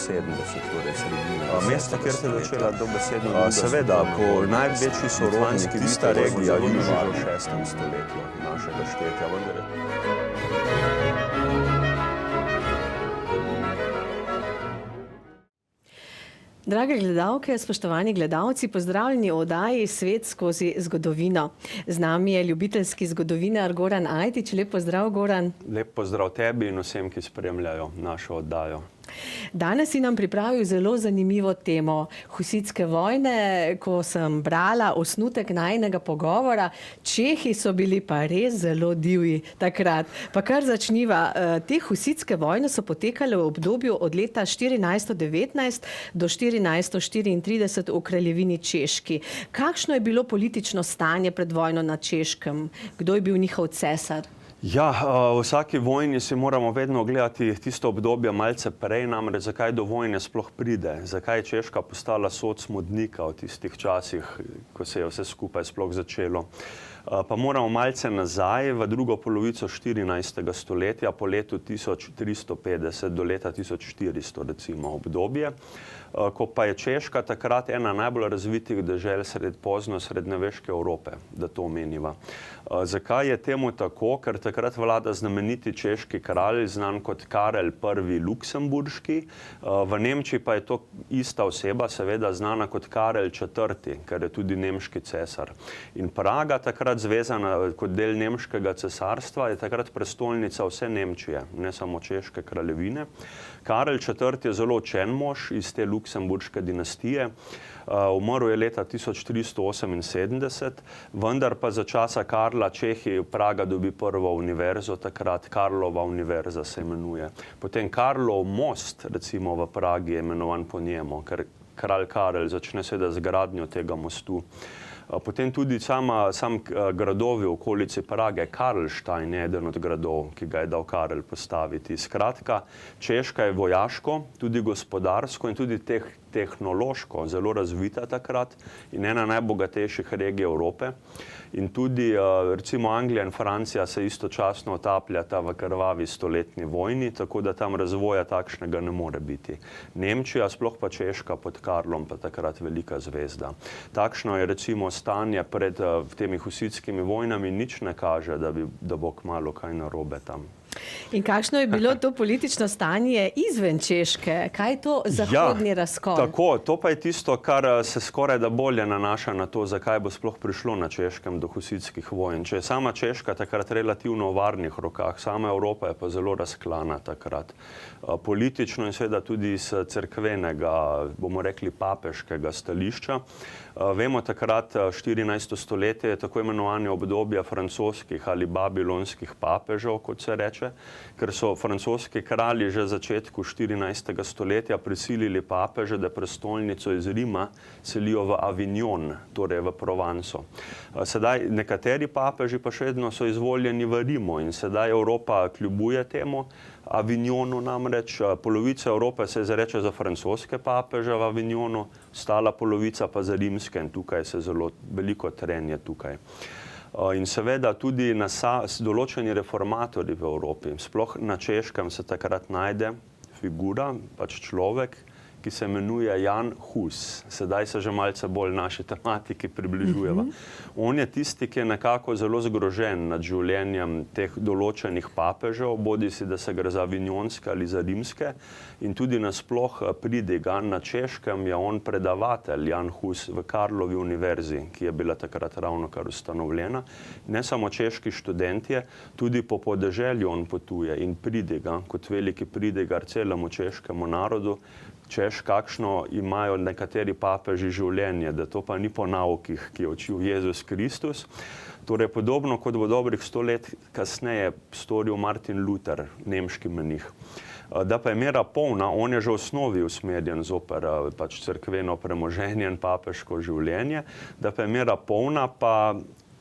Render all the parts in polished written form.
70, torej sredina. Mesto, kjer se je začela dobesedno seveda, po največji sorodnik tista regija južno v 6. stoletju našega štetja, vendar je. Drage gledalke, spoštovani gledalci, pozdravljeni v oddaji Svet skozi zgodovino. Z nami je ljubiteljski zgodovinar Goran Ajtič. Lep pozdrav, Goran. Lep pozdrav tebi in vsem, ki spremljajo našo oddajo. Danes si nam pripravil zelo zanimivo temo husitske vojne. Ko sem brala osnutek najinega pogovora, Čehi so bili pa res zelo divji takrat. Pa kar začniva. Te husitske vojne so potekale v obdobju od leta 1419 do 1434 v kraljevini Češki. Kakšno je bilo politično stanje pred vojno na Češkem? Kdo je bil njihov cesar? Ja, v vsaki vojni si moramo vedno gledati tisto obdobje malce prej, namreč zakaj do vojne sploh pride, zakaj je Češka postala sod smodnika v tistih časih, ko se je vse skupaj sploh začelo. Pa moramo malce nazaj v drugo polovico 14. stoletja, po letu 1350 do leta 1400 recimo obdobje, ko pa je Češka takrat ena najbolj razvitih dežel pozno srednjeveške Evrope, da to omeniva. Zakaj je temu tako? Ker takrat vlada znameniti češki kralj, znan kot Karel I. Luksemburški, v Nemčiji pa je to ista oseba, seveda znana kot Karel IV., ker je tudi nemški cesar. In Praga, takrat zvezana kot del nemškega cesarstva, je takrat prestolnica vse Nemčije, ne samo Češke kraljevine. Karel IV. Je zelo učen mož iz te luksemburške dinastije. Umrl je leta 1378, vendar pa za časa Karla Čehi Praga dobi prvo univerzo, takrat Karlova univerza se imenuje. Potem Karlov most, recimo v Pragi, je imenovan po njemu, ker kralj Karel začne seveda z gradnjo tega mostu. Potem tudi sam gradovi v okolici Prage, Karlštajn je eden od gradov, ki ga je dal Karel postaviti. Skratka, Češka je vojaško, tudi gospodarsko in tudi tehnološko zelo razvita takrat in ena najbogatejših regij Evrope. In tudi recimo Anglija in Francija se istočasno otapljata v krvavi stoletni vojni, tako da tam razvoja takšnega ne more biti. Nemčija, sploh pa Češka pod Karlom, pa takrat velika zvezda. Takšno je recimo stanje pred temi husitskimi vojnami, nič ne kaže, da bo kmalu kaj narobe tam. In kakšno je bilo to politično stanje izven Češke? Kaj je to zahodni razkol? Tako, to pa je tisto, kar se skoraj da bolje nanaša na to, zakaj bo sploh prišlo na Češkem do husitskih vojn. Če je sama Češka takrat relativno v varnih rokah, sama Evropa je pa zelo razklana takrat. Politično in seveda tudi iz cerkvenega, bomo rekli papeškega stališča. Vemo takrat 14. stoletje je tako imenovanje obdobja francoskih ali babilonskih papežev, kot se reče, ker so francoski kralji že v začetku 14. stoletja prisilili papeže, da prestolnico iz Rima selijo v Avignon, torej v Provanco. Sedaj nekateri papeži pa še vedno so izvoljeni v Rimu in sedaj Evropa kljubuje temu Avignonu, namreč polovica Evrope se izreče za francoske papeže v Avignonu, ostala polovica pa za rimske in tukaj se zelo veliko trenje tukaj. In seveda tudi določeni reformatorji v Evropi, sploh na Češkem se takrat najde figura, pač človek, ki se imenuje Jan Hus. Sedaj se že malce bolj naši tematiki približujeva. On je tisti, ki je nekako zelo zgrožen nad življenjem teh določenih papežev, bodisi da se gre za avignonske ali za rimske, in tudi nasploh pridiga. Na Češkem je on predavatelj, Jan Hus, v Karlovi univerzi, ki je bila takrat ravnokar ustanovljena. Ne samo češki študentje, tudi po podeželju on potuje in pridiga kot veliki pridigar celemu češkemu narodu, češ kakšno imajo nekateri papeži življenje, da to pa ni po naukih, ki je učil Jezus Kristus. Torej podobno kot bo dobrih 100 let kasneje storil Martin Luther, nemški menih. Da pa je mera polna, on je že v osnovi usmerjen zoper pač cerkveno premoženje in papeško življenje, da pa je mera polna, pa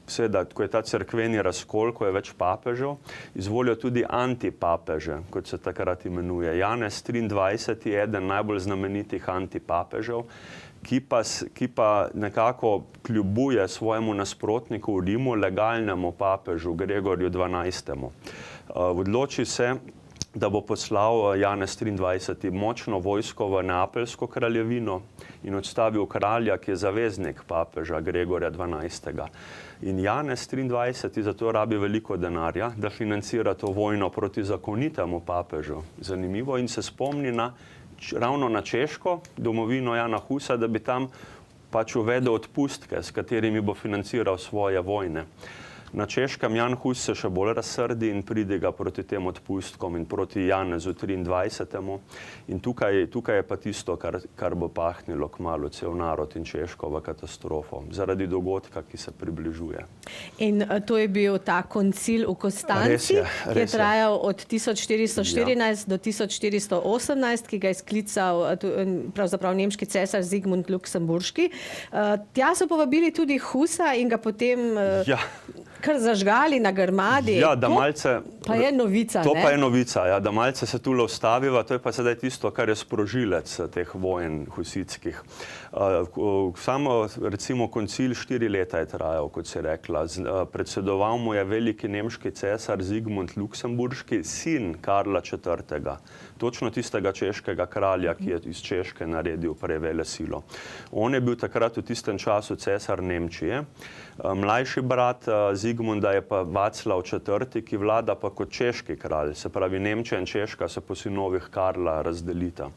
seveda, ko je ta cerkveni razkol, ko je več papežev, izvolijo tudi antipapeže, kot se takrat imenuje. Janez 23 je eden najbolj znamenitih antipapežev, ki pa nekako kljubuje svojemu nasprotniku v Rimu, legalnemu papežu Gregorju XII. Odloči se, da bo poslal Janez 23. močno vojsko v Neapeljsko kraljevino in odstavil kralja, ki je zaveznik papeža Gregorja 12. In Janez 23. zato rabi veliko denarja, da financira to vojno proti zakonitemu papežu. Zanimivo, in se spomni ravno na Češko, domovino Jana Husa, da bi tam pač uvedel odpustke, s katerimi bo financiral svoje vojne. Na Češkem Jan Hus se še bolj razsrdi in pride proti tem odpustkom in proti Janezu 23. In tukaj je pa tisto, kar bo pahnilo kmalu cel narod in Češko v katastrofo, zaradi dogodka, ki se približuje. In to je bil ta koncil v Konstanci, ki je trajal od 1414 do 1418, ki ga je sklical pravzaprav nemški cesar Zigmund Luksemburški. Tja so povabili tudi Husa in ga potem kar zažgali na grmadi. Ja, da malce... Pa je novica, to pa je novica, ja, da malce se tule ustaviva, to je pa sedaj tisto, kar je sprožilec teh vojen husitskih. Samo, recimo, koncil 4 leta je trajal, kot si rekla. Predsedoval mu je veliki nemški cesar Zigmund Luksemburški, sin Karla IV. Točno tistega češkega kralja, ki je iz Češke naredil prej velesilo. On je bil takrat v tistem času cesar Nemčije. Mlajši brat Zigmunda je pa Vaclav IV., ki vlada pa kot češki kralj. Se pravi, Nemčija in Češka se po sinovih Karla razdelita.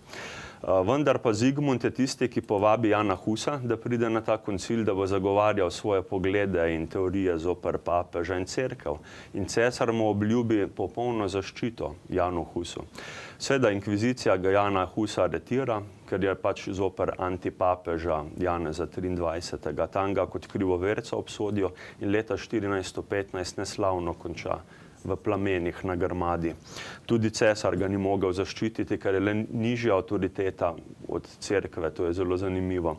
Vendar pa Zigmund je tisti, ki povabi Jana Husa, da pride na ta koncil, da bo zagovarjal svoje poglede in teorije zoper papeža in cerkev. In cesar mu obljubi popolno zaščito Janu Husu. Seveda inkvizicija ga Jana Husa aretira, ker je pač zoper antipapeža Janeza 23. Tam ga kot krivoverca obsodijo in leta 1415 neslavno konča v plamenih na grmadi. Tudi cesar ga ni mogel zaščititi, ker je le nižja avtoriteta od cerkve, to je zelo zanimivo.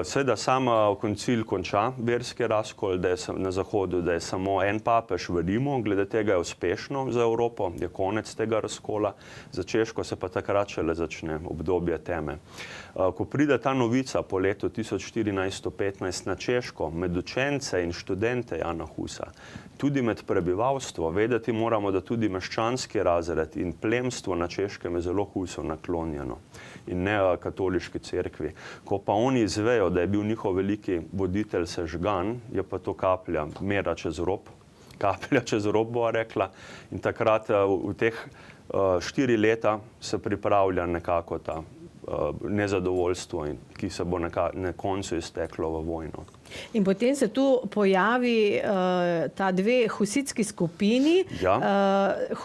Seveda sam koncil konča verski razkol, da je na Zahodu, da je samo en papež v Rimu, glede tega je uspešno za Evropo, je konec tega razkola, za Češko se pa takrat šele začne obdobje teme. Ko pride ta novica po letu 1415 na Češko, med učence in študente Jana Husa, tudi med prebivalstvo, vedeti moramo, da tudi meščanski razred in plemstvo na Češkem je zelo Husu naklonjeno in ne katoliški cerkvi. Ko pa oni izvejo, da je bil njihov veliki voditelj sežgan, je pa to kaplja, mera čez rob, kaplja čez rob, bo rekla, in takrat v teh 4 leta se pripravlja nekako ta nezadovoljstvo, ki se bo na koncu izteklo v vojno. In potem se tu pojavi ta dve husitski skupini. Ja,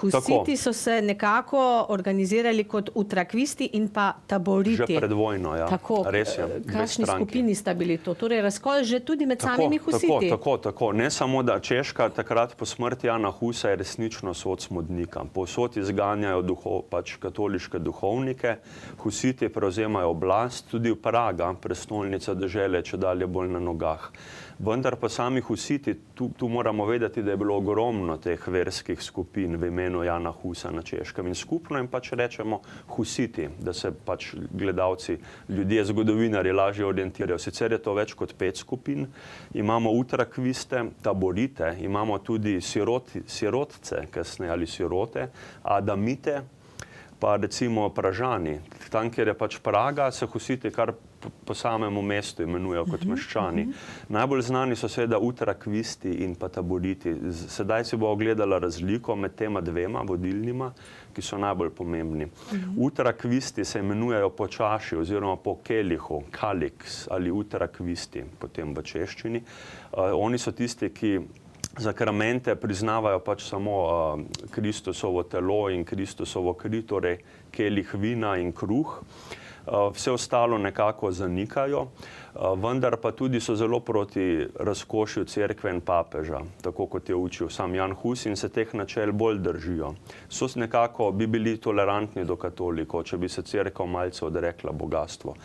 Husiti so se nekako organizirali kot utrakvisti in pa taboriti. Že pred vojno, ja. Tako, res je. kakšni skupini sta bili to? Torej, razkol že tudi med samimi Husiti. Tako. Ne samo, da Češka takrat po smrti Jana Husa je resnično sod smodnika. Povsod izganjajo pač katoliške duhovnike, Husiti prevzemajo oblast, tudi v Praga, prestolnica dežele, čedalje bolj na nogah. Vendar pa sami Husiti, tu moramo vedeti, da je bilo ogromno teh verskih skupin v imenu Jana Husa na Češkem in skupno jim pač rečemo Husiti, da se pač gledalci, ljudje, zgodovinarji lažje orientirajo. Sicer je to več kot 5 skupin. Imamo utrakviste, taborite, imamo tudi sirotce, kasneje ali sirote, adamite, pa recimo Pražani. Tam, kjer je pač Praga, se Husiti kar po samemu mestu imenujejo kot meščani. Najbolj znani so seveda utrakvisti in pa taboriti. Sedaj si bo ogledala razliko med tema dvema vodilnima, ki so najbolj pomembni. Utrakvisti se imenujejo po čaši oziroma po kelihu, kalix ali utrakvisti, potem v češčini. Oni so tisti, ki zakramente priznavajo pač samo Kristusovo telo in Kristusovo kri, torej kelih vina in kruh. Vse ostalo nekako zanikajo, vendar pa tudi so zelo proti razkošju cerkve in papeža, tako kot je učil sam Jan Hus, in se teh načel bolj držijo. So nekako bi bili tolerantni do katolikov, če bi se cerkev malce odrekla bogatstvo.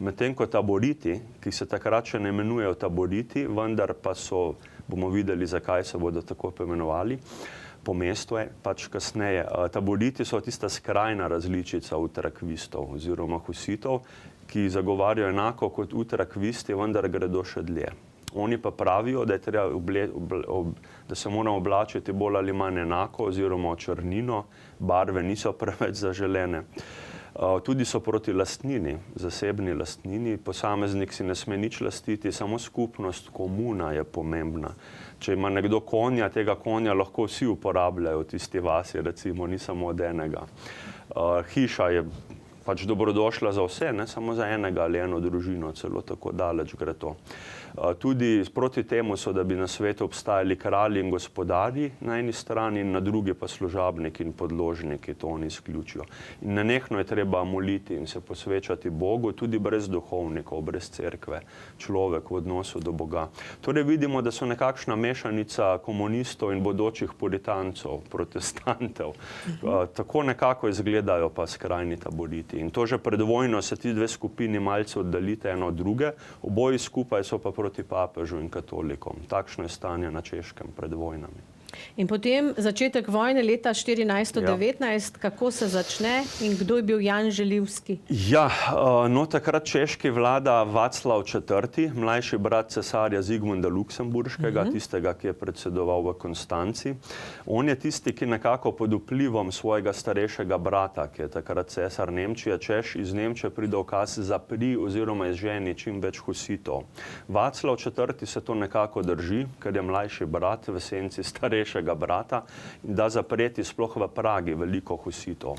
Medtem ko taboriti, ki se takrat še ne imenujejo taboriti, vendar pa so, bomo videli, zakaj se bodo tako poimenovali, po mestu je pač kasneje. Taboriti so tista skrajna različica utrakvistov oziroma husitov, ki zagovarjajo enako kot utrakvisti, vendar gredo še dlje. Oni pa pravijo, da je treba da se moramo oblačiti bolj ali manj enako oziroma črnino, barve niso preveč zaželene. Tudi so proti lastnini, zasebni lastnini, posameznik si ne sme nič lastiti, samo skupnost, komuna je pomembna. Če ima nekdo konja, tega konja lahko vsi uporabljajo v tisti vasi, recimo, ni samo od enega. Hiša je pač dobrodošla za vse, ne samo za enega ali eno družino, celo tako daleč gre to. Tudi proti temu so, da bi na svetu obstajali kralji in gospodarji na eni strani in na drugi pa služabniki in podložniki, to oni izključijo. In nenehno je treba moliti in se posvečati Bogu, tudi brez duhovnikov, brez cerkve, človek v odnosu do Boga. Torej vidimo, da so nekakšna mešanica komunistov in bodočih puritancov, protestantov. Tako nekako izgledajo pa skrajni taboriti. In to že pred vojno se ti dve skupini malce oddaljite eno od druge, oboji skupaj so pa proti papežu in katolikom. Takšno je stanje na Češkem pred vojnami. In potem začetek vojne leta 1419, kako se začne in kdo je bil Jan Želivski? Ja, no takrat češki vlada Václav IV., mlajši brat cesarja Zigmunda Luksemburškega, tistega, ki je predsedoval v Konstanci. On je tisti, ki nekako pod vplivom svojega starejšega brata, ki je takrat cesar Nemčije, češ iz Nemčije pride ukaz zapri oziroma izženi čim več husitov. Václav IV. Se to nekako drži, ker je mlajši brat v senci starejšega brata in da zapreti sploh v Pragi veliko husitov.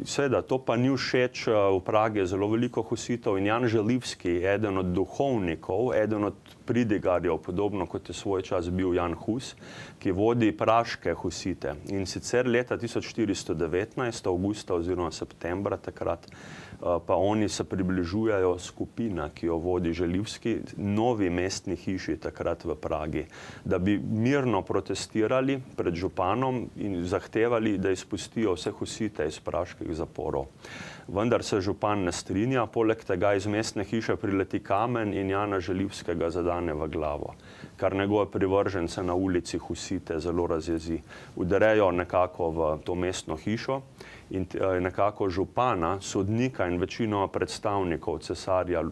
Seveda, to pa ni všeč, v Pragi je zelo veliko husitov in Jan Želivski, eden od duhovnikov, eden od pridigarjev, podobno kot je svoj čas bil Jan Hus, ki vodi praške husite. In sicer leta 1419, avgusta oziroma septembra takrat, pa oni se približujejo skupina, ki jo vodi Želivski, novi mestni hiši takrat v Pragi, da bi mirno protestirali pred županom in zahtevali, da izpustijo vse husite iz praških zaporov. Vendar se župan ne strinja, poleg tega iz mestne hiše prileti kamen in Jana Želivskega zadane v glavo, kar njegove privržence na ulici husite zelo razjezi. Uderejo nekako v to mestno hišo in nekako župana, sodnika in večino predstavnikov cesarja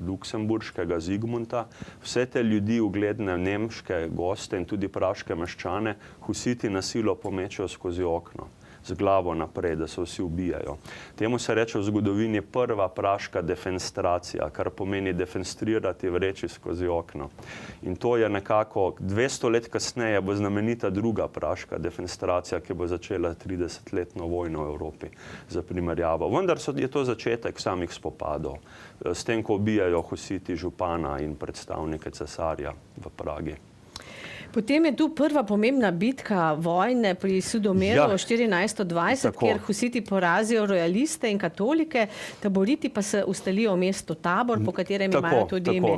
Luksemburškega Zigmunda, vse te ljudi, ugledne nemške goste in tudi praške meščane, husiti na silo pomečejo skozi okno, z glavo naprej, da se vsi ubijajo. Temu se reče v zgodovini prva praška defenstracija, kar pomeni defenstrirati, vreči skozi okno. In to je nekako 200 let kasneje bo znamenita druga praška defenstracija, ki bo začela 30-letno vojno v Evropi, za primerjavo. Vendar je to začetek samih spopadov, s tem, ko ubijajo husiti župana in predstavnike cesarja v Pragi. Potem je tu prva pomembna bitka vojne pri Sudomeru 1420, kjer husiti porazijo rojaliste in katolike, taboriti pa se ustalijo v mestu Tabor, po katerem imajo tudi ime.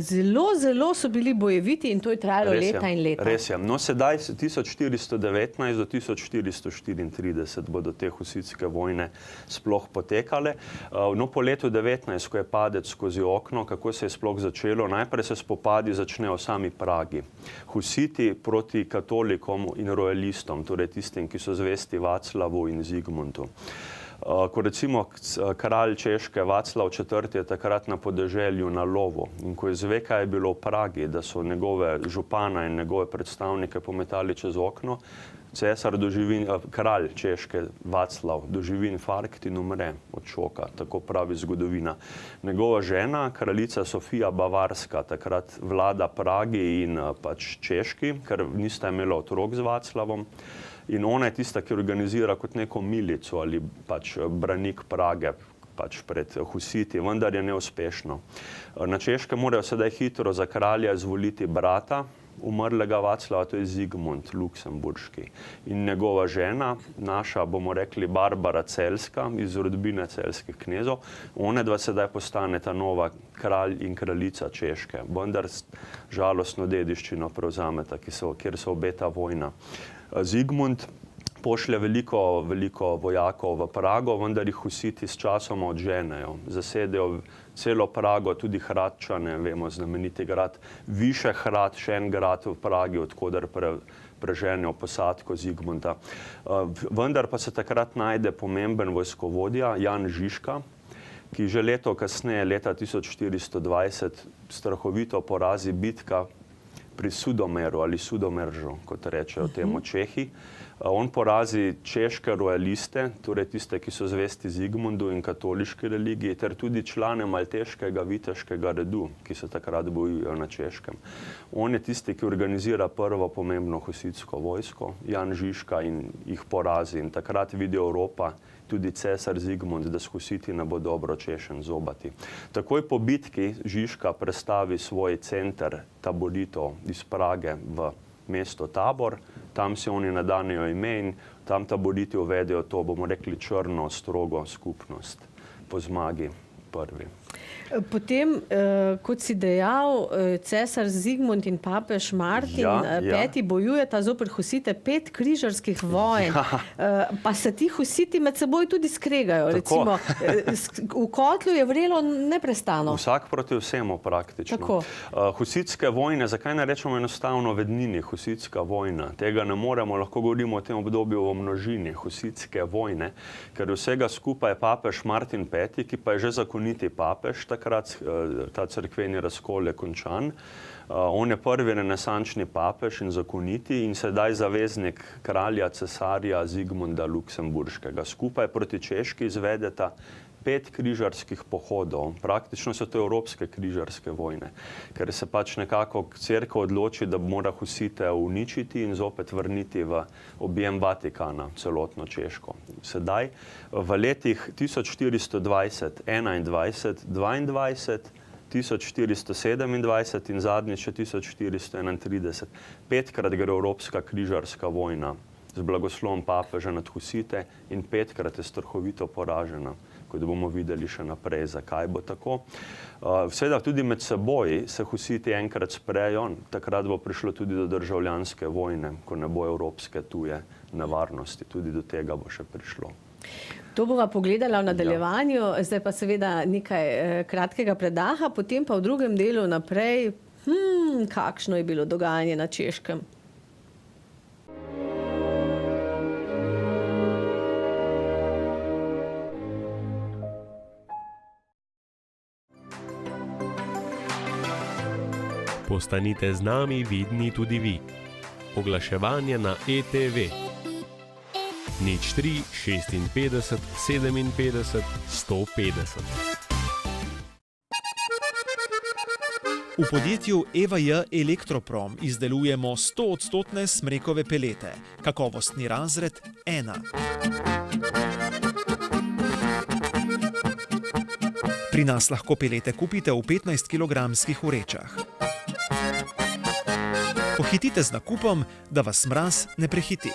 Zelo so bili bojeviti in to je trajalo leta in leta. Res je. No, sedaj 1419 do 1434 bodo te husitske vojne sploh potekale. No, po letu 19, ko je padec skozi okno, kako se je sploh začelo, najprej se spopadi začnejo v sami Pragi. Husiti proti katolikom in rojalistom, torej tistim, ki so zvesti Václavu in Zigmundu. Ko recimo kralj Češke Václav IV. Je takrat na podeželju na lovu in ko izve, kaj je bilo v Pragi, da so njegove župana in njegove predstavnike pometali čez okno, kralj Češke Václav doživi infarkt in umre od šoka, tako pravi zgodovina. Njegova žena, kraljica Sofija Bavarska, takrat vlada Pragi in pač Češki, ker nista imela otrok z Václavom. In ona je tista, ki organizira kot neko milico ali pač branik Prage pač pred husiti, vendar je neuspešno. Na Češkem morajo sedaj hitro za kralja izvoliti brata umrlega Václava, to je Zigmund Luksemburški. In njegova žena, naša, bomo rekli, Barbara Celjska, iz rodbine celjskih knezov, one dva sedaj postaneta nova kralj in kraljica Češke. Vendar žalostno dediščino prevzameta, kjer se obeta vojna. Zigmund pošlje veliko vojakov v Prago, vendar jih husiti s časoma odženejo. Zasedejo celo Prago, tudi Hradčane, vemo, znameniti grad, Višehrad, še en grad v Pragi, odkoder preženejo posadko Zigmunda. Vendar pa se takrat najde pomemben vojskovodja, Jan Žižka, ki že leto kasneje, leta 1420, strahovito porazi bitka pri Sudomeru ali Sudomeržu, kot rečejo temu Čehi. On porazi češke rojaliste, torej tiste, ki so zvesti Zigmundu in katoliški religiji, ter tudi člane malteškega viteškega redu, ki se takrat bojujejo na Češkem. On je tisti, ki organizira prvo pomembno husidsko vojsko, Jan Žižka, in jih porazi. In takrat vidi Evropa, tudi cesar Zigmund, da s Husiti ne bo dobro Češen zobati. Takoj po bitki Žižka prestavi svoj center Taborito iz Prage v mesto Tabor, tam se oni nadanejo ime in tam Taboriti uvedejo to, bomo rekli, črno, strogo skupnost po zmagi prvi. Potem, kot si dejal, cesar Zigmund in papež Martin peti bojujeta zoper Husite 5 križarskih vojn. Pa se ti Husiti med seboj tudi skregajo. Recimo, v kotlu je vrelo neprestano. Vsak proti vsemu praktično. Husitske vojne, zakaj ne rečemo enostavno v ednini husitska vojna? Tega ne moremo, lahko govorimo o tem obdobju v množini, husitske vojne, ker vsega skupaj je papež Martin V, ki pa je že zakoniti papež, takrat ta cerkveni razkol je končan. On je prvi renesančni papež in zakoniti in sedaj zaveznik kralja cesarja Zigmunda Luksemburškega. Skupaj proti Češki izvedeta 5 križarskih pohodov. Praktično so to evropske križarske vojne, ker se pač nekako cerkev odloči, da mora Husite uničiti in zopet vrniti v objem Vatikana, celotno Češko. Sedaj, v letih 1420, 21, 22, 1427 in zadnjič 1431. 5-krat gre evropska križarska vojna z blagoslovom papeža nad Husite in 5-krat je strahovito poražena, kot bomo videli še naprej, zakaj bo tako. Seveda tudi med seboj se Husiti enkrat sprejo, takrat bo prišlo tudi do državljanske vojne, ko ne bo evropske tuje nevarnosti, tudi do tega bo še prišlo. To bova pogledala v nadaljevanju, zdaj pa seveda nekaj kratkega predaha, potem pa v drugem delu naprej, kakšno je bilo dogajanje na Češkem. Postanite z nami vidni tudi vi. Oglaševanje na ETV. 03 56 57 150. V podjetju EVJ Elektroprom izdelujemo 100% smrekove pelete. Kakovostni razred 1. Pri nas lahko pelete kupite v 15-kilogramskih vrečah. Pohitite z nakupom, da vas mraz ne prehiti.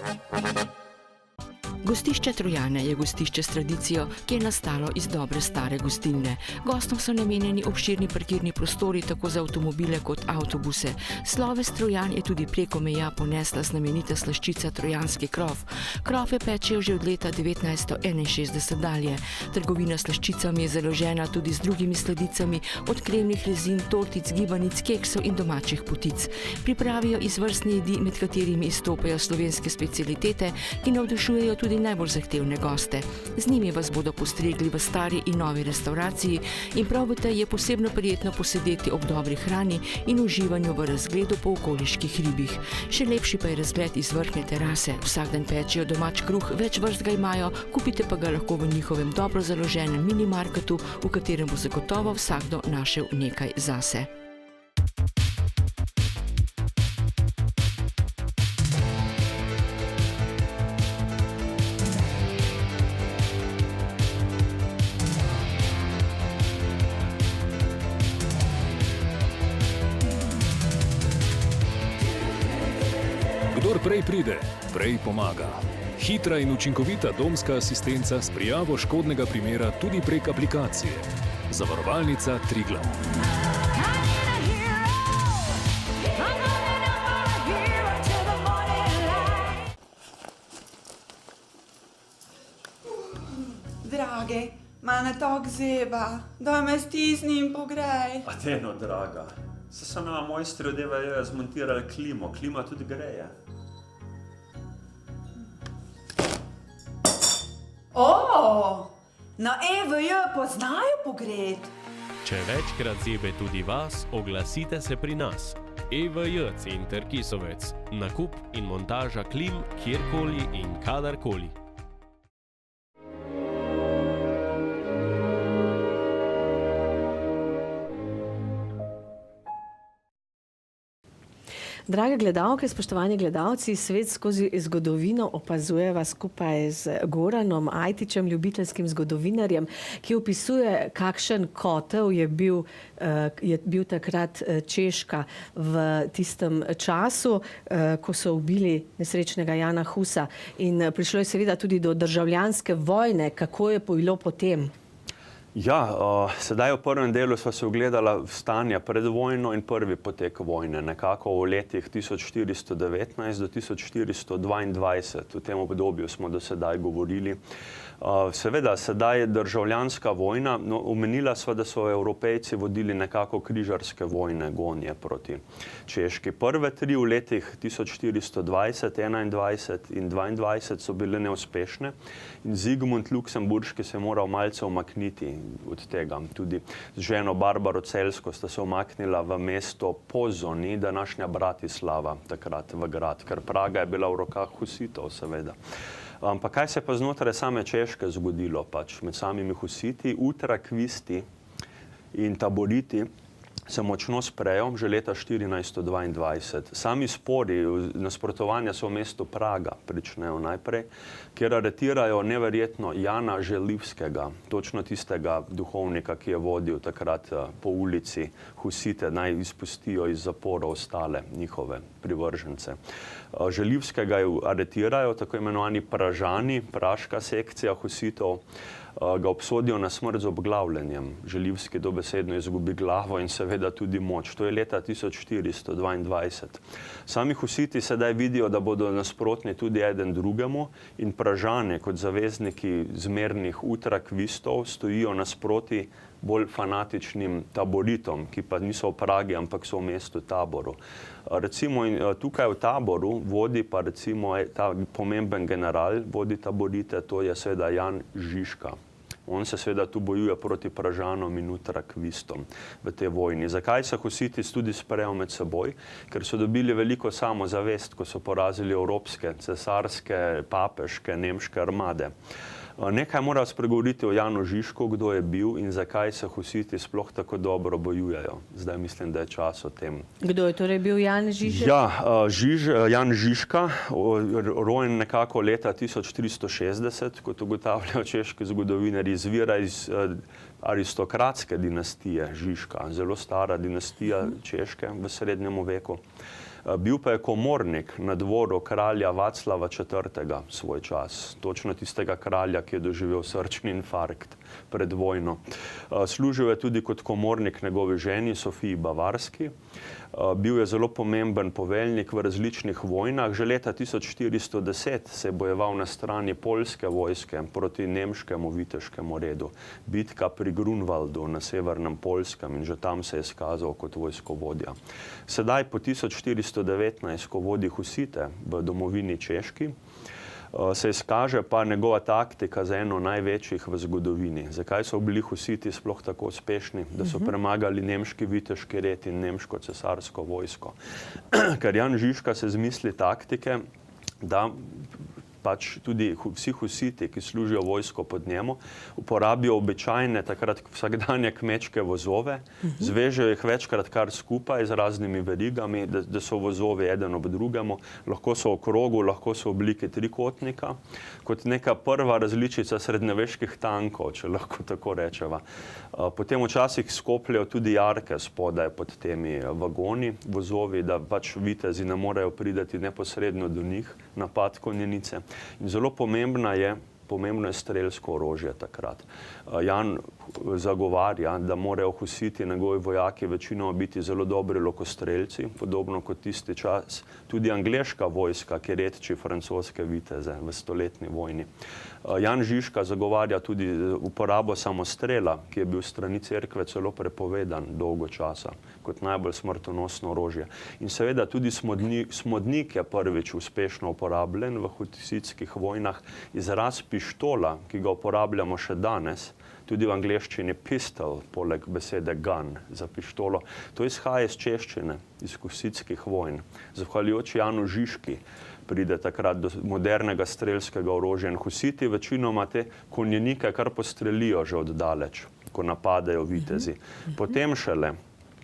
Gostišče Trojane je gostišče s tradicijo, ki je nastalo iz dobre stare gostilne. Gostom so namenjeni obširni parkirni prostori tako za avtomobile kot avtobuse. Sloves Trojan je tudi preko meja ponesla znamenita slaščica Trojanski krof. Krofe pečejo že od leta 1961 dalje. Trgovina s slaščicami je založena tudi z drugimi sladicami, od kremnih rezin, tortic, gibanic, keksov in domačih potic. Pripravijo izvrstne jedi, med katerimi izstopajo slovenske specialitete, ki navdušujejo tudi najbolj zahtevne goste. Z njimi vas bodo postregli v stari in novi restavraciji in prav v tej je posebno prijetno posedeti ob dobri hrani in uživanju v razgledu po okoliških hribih. Še lepši pa je razgled iz vrhne terase. Vsak dan pečejo domač kruh, več vrst ga imajo, kupite pa ga lahko v njihovem dobro založenem minimarketu, v katerem bo zagotovo vsakdo našel nekaj zase. Kdor prej pride, prej pomaga. Hitra in učinkovita domska asistenca s prijavo škodnega primera tudi prek aplikacije. Zavarovalnica Triglav. Dragi, mene tako zeba, daj me stisni in pogrej. A teno, draga, se so nama mojstri od EVJ zmontirali klimo, klima tudi greje. O, Na EVJ poznajo pogret. Če večkrat zebe tudi vas, oglasite se pri nas. EVJ Center Kisovec. Nakup in montaža klim kjerkoli in kadarkoli. Drage gledalke, spoštovani gledalci, svet skozi zgodovino opazujeva skupaj z Goranom Ajtičem, ljubiteljskim zgodovinarjem, ki opisuje, kakšen kotel je bil takrat Češka v tistem času, ko so ubili nesrečnega Jana Husa. In prišlo je seveda tudi do državljanske vojne. Kako je bilo potem? Ja, sedaj v prvem delu sva se ogledala stanja pred vojno in prvi potek vojne, nekako v letih 1419 do 1422. V tem obdobju smo do sedaj govorili. Seveda, sedaj je državljanska vojna. No, omenila sva, da so Evropejci vodili nekako križarske vojne, gonje proti Češki. Prve tri v letih 1420, 21 in 22 so bile neuspešne. In Zigmund Luksemburški se je moral malce umakniti od tega. Tudi z ženo Barbaro Celsko sta se umaknila v mesto Pozoni, današnja Bratislava, takrat v grad, ker Praga je bila v rokah husitov, seveda. Ampak kaj se je pa znotraj same Češke zgodilo pač med samimi husiti? Utrakvisti in taboriti se močno sprejo že leta 1422. Sami spori, nasprotovanja so v mestu Praga pričnejo najprej, kjer aretirajo neverjetno Jana Želivskega, točno tistega duhovnika, ki je vodil takrat po ulici husite, naj izpustijo iz zapora ostale njihove privržence. Želivskega aretirajo tako imenovani Pražani, praška sekcija husitov, ga obsodijo na smrt z obglavljenjem. Želivski dobesedno izgubi glavo in seveda tudi moč. To je leta 1422. Sami husiti sedaj vidijo, da bodo nasprotni tudi eden drugemu in Pražani kot zavezniki zmernih utrakvistov stojijo nasproti bolj fanatičnim taboritom, ki pa niso v Pragi, ampak so v mestu Taboru. Recimo tukaj v Taboru vodi pa recimo ta pomemben general, vodi taborite, to je seveda Jan Žižka. On se seveda tu bojuje proti Pražanom in utrakvistom v tej vojni. Zakaj se husiti tudi sprejo med seboj? Ker so dobili veliko samozavest, ko so porazili evropske, cesarske, papeške, nemške armade. Nekaj mora spregovoriti o Janu Žižku, kdo je bil in zakaj se husiti sploh tako dobro bojujejo. Zdaj mislim, da je čas o tem. Kdo je torej bil Jan Žižek? Ja, Jan Žižka, rojen nekako leta 1360, kot ugotavljajo češki zgodovinarji, izvira iz aristokratske dinastije Žižka, zelo stara dinastija Češke v srednjem veku. Bil pa je komornik na dvoru kralja Vaclava IV. Svoj čas, točno tistega kralja, ki je doživel srčni infarkt pred vojno. Služil je tudi kot komornik njegovi ženi Sofiji Bavarski. Bil je zelo pomemben poveljnik v različnih vojnah. Že leta 1410 se je bojeval na strani poljske vojske proti nemškemu viteškemu redu. Bitka pri Grunwaldu na severnem Poljskem in že tam se je izkazal kot vojskovodja. Sedaj po 1419, ko vodi husite v domovini Češki, se izkaže pa njegova taktika za eno največjih v zgodovini. Zakaj so bili husiti sploh tako uspešni, da so premagali nemški viteški red in nemško cesarsko vojsko? Ker Jan Žižka se zmisli taktike, da pač tudi vsi husiti, ki služijo vojsko pod njemu, uporabijo običajne, takrat vsakdanje kmečke vozove, zvežejo jih večkrat kar skupaj z raznimi verigami, da so vozovi eden ob drugemu, lahko so v krogu, lahko so v obliki trikotnika, kot neka prva različica srednjeveških tankov, če lahko tako rečeva. Potem včasih skopljajo tudi jarke spodaj pod temi vagoni, vozovi, da pač vitezi ne morejo priti neposredno do njih, napad konjenice. In zelo pomembno je strelsko orožje takrat. Jan zagovarja, da morajo husiti njegovi vojaki večinoma biti zelo dobri lokostrelci, podobno kot tisti čas tudi angleška vojska, ki redči francoske viteze v stoletni vojni. Jan Žižka zagovarja tudi uporabo samostrela, ki je bil s strani cerkve celo prepovedan dolgo časa, kot najbolj smrtonosno orožje. In seveda tudi smodnik je prvič uspešno uporabljen v husitskih vojnah. Izraz pištola, ki ga uporabljamo še danes, tudi v angleščini pistol, poleg besede gun za pištolo, to izhaja iz češčine, iz husitskih vojn. Zahvaljujoč Janu Žižki pride takrat do modernega strelskega orožja in husiti večinoma te konjenike kar postrelijo že od daleč, ko napadajo vitezi. Potem šele,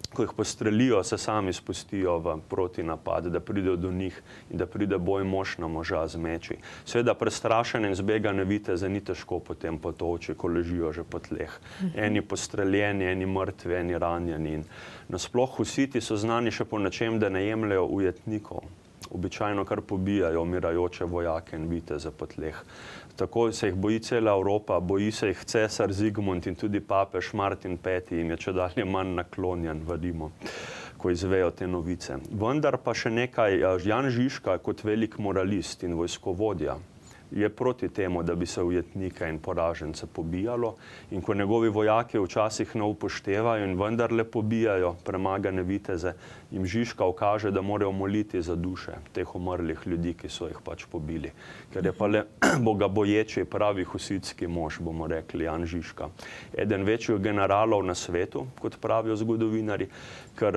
ko jih postrelijo, se sami spustijo v protinapad, da pridejo do njih in da pride boj mož na moža z meči. Seveda prestrašene in zbegane viteze ni težko potem potovči, ko ležijo že po tleh. Eni postreljeni, eni mrtvi, eni ranjeni. In nasploh husiti so znani še po nečem, da ne jemljajo ujetnikov. Običajno kar pobijajo umirajoče vojake in viteze po tleh. Tako se jih boji cela Evropa, boji se jih cesar Zigmund in tudi papež Martin V. jim je čedalje manj naklonjen, vadimo, ko izvejo te novice. Vendar pa še nekaj, Jan Žižka kot velik moralist in vojskovodja je proti temu, da bi se ujetnike in poražence pobijalo, in ko njegovi vojaki včasih ne upoštevajo in vendarle pobijajo premagane viteze, jim Žižka ukaže, da morajo moliti za duše teh umrlih ljudi, ki so jih pač pobili. Ker je pa le bogaboječi pravi husitski mož, bomo rekli, Jan Žižka. Eden večjih generalov na svetu, kot pravijo zgodovinari, ker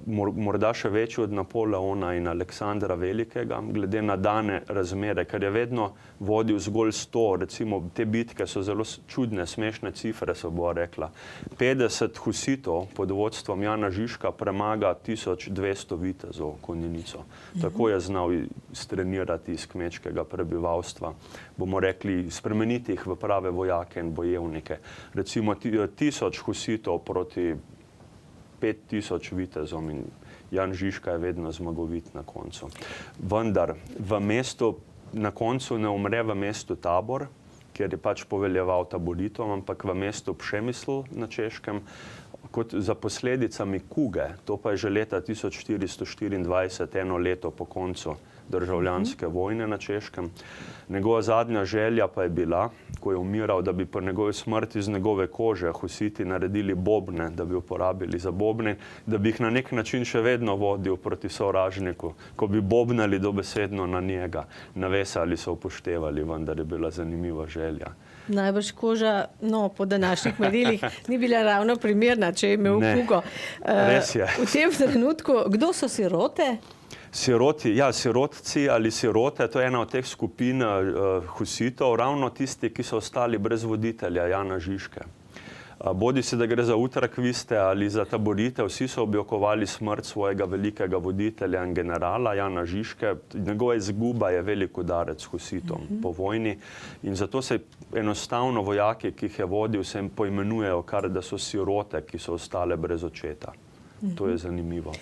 morda še večji od Napoleona in Aleksandra Velikega, glede na dane razmere, ker je vedno vodil zgolj 100, recimo te bitke so zelo čudne, smešne cifre, se bo rekla. 50 husitov pod vodstvom Jana Žižka premaga 1200 vitezov konjenico. Tako je znal strenirati iz kmečkega prebivalstva. Bomo rekli, spremeniti jih v prave vojake in bojevnike. Recimo 1000 husitov proti 5000 vitezom in Jan Žižka je vedno zmagovit na koncu. Vendar v mestu na koncu ne umre v mestu Tabor, kjer je pač poveljeval taboritom, ampak v mestu Přemysl na Češkem, kot za posledicami kuge, to pa je že leta 1424, eno leto po koncu državljanske vojne na Češkem. Njegova zadnja želja pa je bila, ko je umiral, da bi po njegovi smrti iz njegove kože husiti naredili bobne, da bi uporabili za bobne, da bi jih na nek način še vedno vodil proti sovražniku, ko bi bobnali dobesedno na njega. Navesali so upoštevali, vendar je bila zanimiva želja. Najbrž koža, no, po današnjih merilih ni bila ravno primerna, če je imel kugo. Res je. V tem trenutku, kdo so sirote? Siroti, ja, sirotci ali sirote, to je ena od teh skupin husitov, ravno tisti, ki so ostali brez voditelja Jana Žižke. Bodi se, da gre za utrakviste ali za taborite, vsi so objokovali smrt svojega velikega voditelja in generala Jana Žižke. Njegova izguba je velik udarec husitom po vojni in zato se enostavno vojaki, ki jih je vodil, se jim poimenujejo kar, da so sirote, ki so ostale brez očeta. To je zanimivo.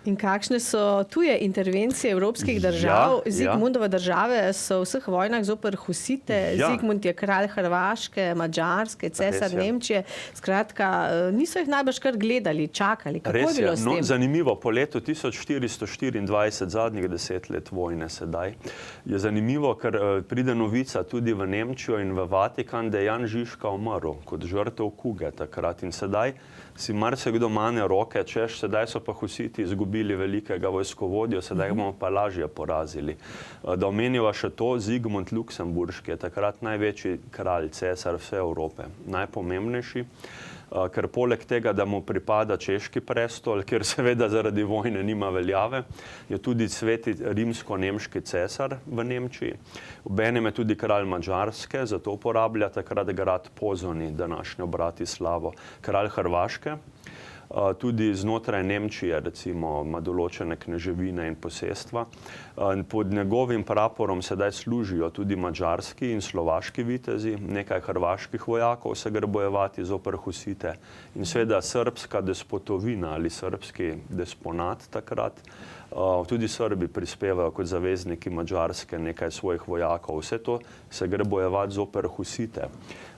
In kakšne so tuje intervencije evropskih držav? Zigmundove države so v vseh vojnah zoper husite. Zigmund je kralj Hrvaške, Madžarske, cesar Nemčije. Skratka, niso jih najbrž kar gledali, čakali. Kako je bilo s tem? Zanimivo, po letu 1424, zadnjih 10 let vojne sedaj, je zanimivo, ker pride novica tudi v Nemčijo in v Vatikan, da je Jan Žižka umrl kot žrtev kuge takrat. In sedaj si marsikdo mane roke, češ, sedaj so pa husiti izgubili velikega vojskovodjo, sedaj bomo pa lažje porazili. Da omeniva še to, Zigmund Luksemburški je takrat največji kralj, cesar vse Evrope, najpomembnejši, ker poleg tega, da mu pripada češki prestol, kjer seveda zaradi vojne nima veljave, je tudi sveti rimsko-nemški cesar v Nemčiji. Obenem je tudi kralj Madžarske, zato uporablja takrat grad Pozoni, današnjo Bratislavo. Kralj Hrvaške, tudi znotraj Nemčije, recimo, ima določene kneževine in posestva. Pod njegovim praporom sedaj služijo tudi madžarski in slovaški vitezi, nekaj hrvaških vojakov se gre bojevati zoper husite in seveda srbska despotovina ali srbski desponat takrat. Tudi Srbi prispevajo kot zavezniki Madžarske nekaj svojih vojakov. Vse to se gre bojevati zoper husite.